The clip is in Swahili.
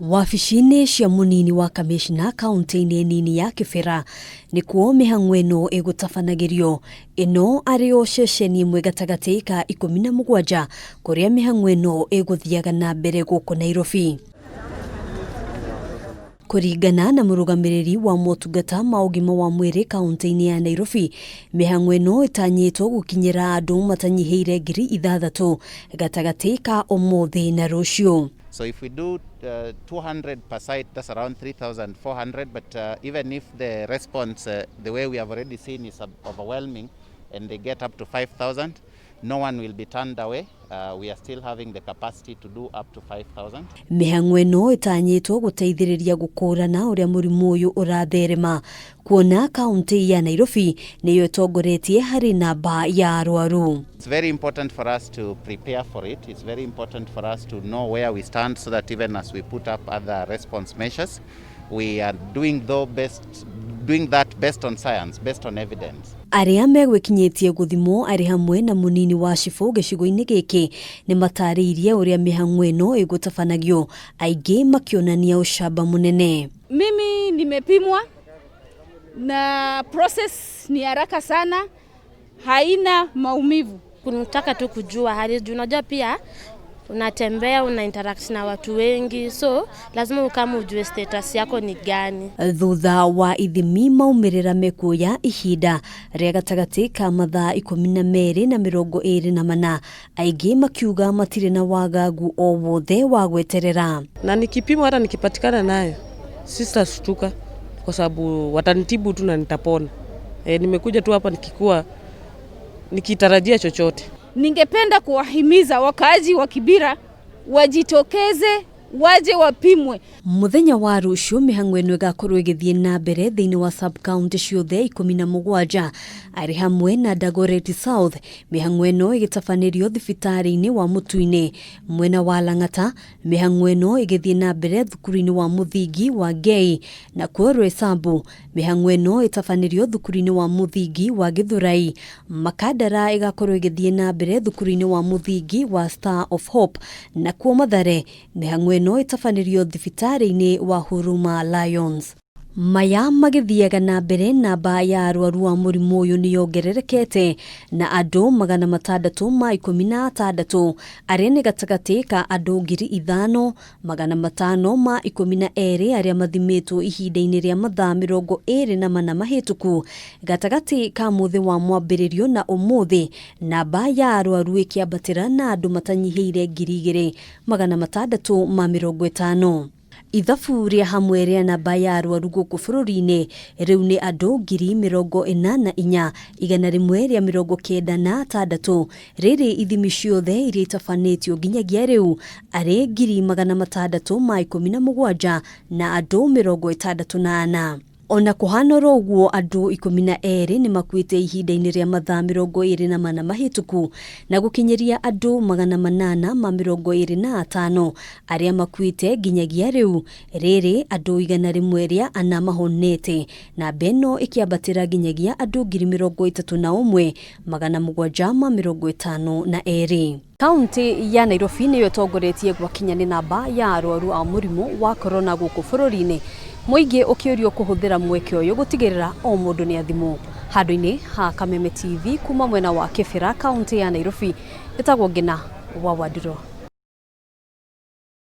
Wabici-inĩ cia munini wa kamishna kaunti-inĩ nini ya Kibera nĩkuo mĩhang'o ĩno ĩgũtabanagĩrio. Ĩno arĩ o ceceni ĩmwe gatagatĩ ka 17 kũrĩa mĩhang'o ĩno ĩgũthiaga na mbere gũkũ Nairobi. Kũringana na mũrũgamĩrĩri wa motungata ma ũgima wa mwĩrĩ kaunti-inĩ ya Nairobi, mĩhang'o ĩno ĩtanyĩtwo gũkinyĩra andũ matanyihĩire 6,000 gatagatĩ ka ũmũthĩ na rũciũ. So if we do 200 per site, that's around 3,400. But even if the response, the way we have already seen, is overwhelming, and they get up to 5,000, no one will be turned away. We are still having the capacity to do up to 5,000. Mĩhang'o ĩno ĩtanyĩtwo gũteithĩrĩria gũkũrana ũrĩa mũrimũ ũyũ ũratherema, kuona kaunti ya Nairobi nĩyo ĩtongoretie harĩ namba ya arwaru. It's very important for us to prepare for it. It's very important for us to know where we stand, so that even as we put up other response measures, we are doing that based on science, based on evidence. Arĩa megwĩkinyĩtie gũthimwo arĩ hamwe na munini wa cibũ gĩcigo-inĩ gĩkĩ nĩ matarĩirie ũrĩa mĩhang'o ĩno ĩgũtabanagio, aingĩ makĩonania ũcamba mũnene. Mimi nimepimwa na process ni haraka sana, haina maumivu. Kunataka tu kujua hali, unajua pia unatembea, una interact na watu wengi, so lazima ukama ujue status yako ni gani. Thutha wa ithimi maumĩrĩra mekuoya ihinda rĩa gatagatĩ ka mathaa 12 na 24, aingĩ makiuga matirĩ na wagagu o wothe wa gweterera. Na nikipimwa hata nikipatikana nayo sitashtuka, kwa sababu watanitibu tu na nitapona. Nimekuja tu hapa nikitarajia chochote. Ningependa kuwahimiza wakaaji wa Kibera wajitokeze, waje wapimwe. Muthenya wa rũciũ mĩhang'o ĩno ĩgakorwo ĩgĩthiĩ na mbere thĩinĩ wa sub-county ciothe 17 arĩ hamwe na Dagoretti South. Mĩhang'o ĩno ĩgĩtabanĩrio thibitarĩ-inĩ wa Mũtu-inĩ mwena wa Lang'ata. Mĩhang'o ĩno ĩgĩthiĩ na mbere thukuru-inĩ wa mũthingi wa Ngei na kuo Roysambu. Mĩhang'o ĩno ĩtabanĩrio thukuru-inĩ wa mũthingi wa Githurai. Makandara ĩgakorwo ĩgĩthiĩ na mbere thukuru-inĩ wa mũthingi wa Star of Hope na kuo Mathare. Mĩhang'o ĩno ĩtabanĩrio thibitarĩ-inĩ wa Huruma Lions. Maya magĩthiaga na mbere, namba ya arwaru wa mũrimũ ũyũ nĩ yongererekete na andũ 616 arĩa nĩ gatagatĩ ka andũ 5,512 arĩa mathimĩtwo ihinda-inĩ rĩa mathaa 24 mahĩtũku. Gatagatĩ ka mũthĩ wa mwambĩrĩrio na ũmũthĩ, namba ya arwaru ĩkĩambatĩra na andũ matanyihĩire 2,650. Ithabu rĩa hamwe rĩa namba ya arwaru gũkũ bũrũri-inĩ rĩu nĩ andũ 84,196. Rĩrĩ ithimi ciothe iria itabanĩtio nginyagia rĩu arĩ 617 na andũ 64. Ona kũhana ũguo, andũ 12 nĩ makuĩte ihinda-inĩ rĩa mathaa 24 mahĩtũku na gũkinyĩria andũ 825 arĩa makuĩte nginyagia rĩu. Rĩrĩ andũ 100 rĩa ana mahonete, na beno ĩkĩambatĩra nginyagia andũ 31,752. Kaunti ya Nairobi nĩyo ĩtongoretie gwakinya nĩ namba ya arwaru a mũrimũ wa corona gũkũ bũrũri-inĩ, mũingĩ ũkĩũrio kũhũthĩra mweke ũyũ gũtigĩrĩra o mũndũ nĩ athimwo. Handũ-inĩ ha Kameme TV kuma mwena wa Kibera, kaunti ya Nairobi, ĩtagwo Ngina wa Wadiro.